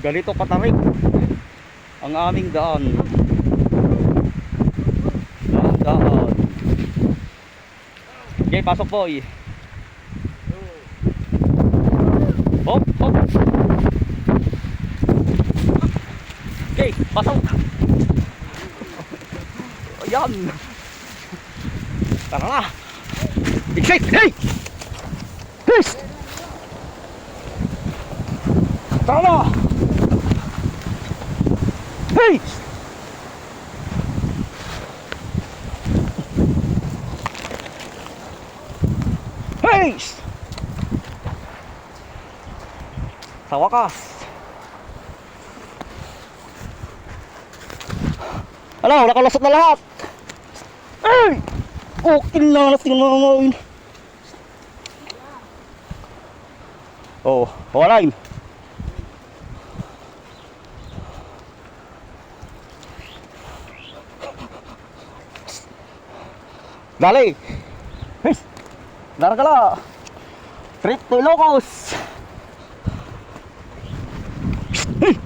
Ganito katarik ang aming daan. Daan. Okay, pasok po. Hop, hop. Okay, pasok. Ayan. Tara na. Exit. Hey! Peace! Tara na. Hey! Hey! Sa wakas. Ano, nakalusot na lahat. Hey! Okay na natin ngayon. Oh, wala yun. Dali. Hey! Daragala. Trip to Ilocos. Hey!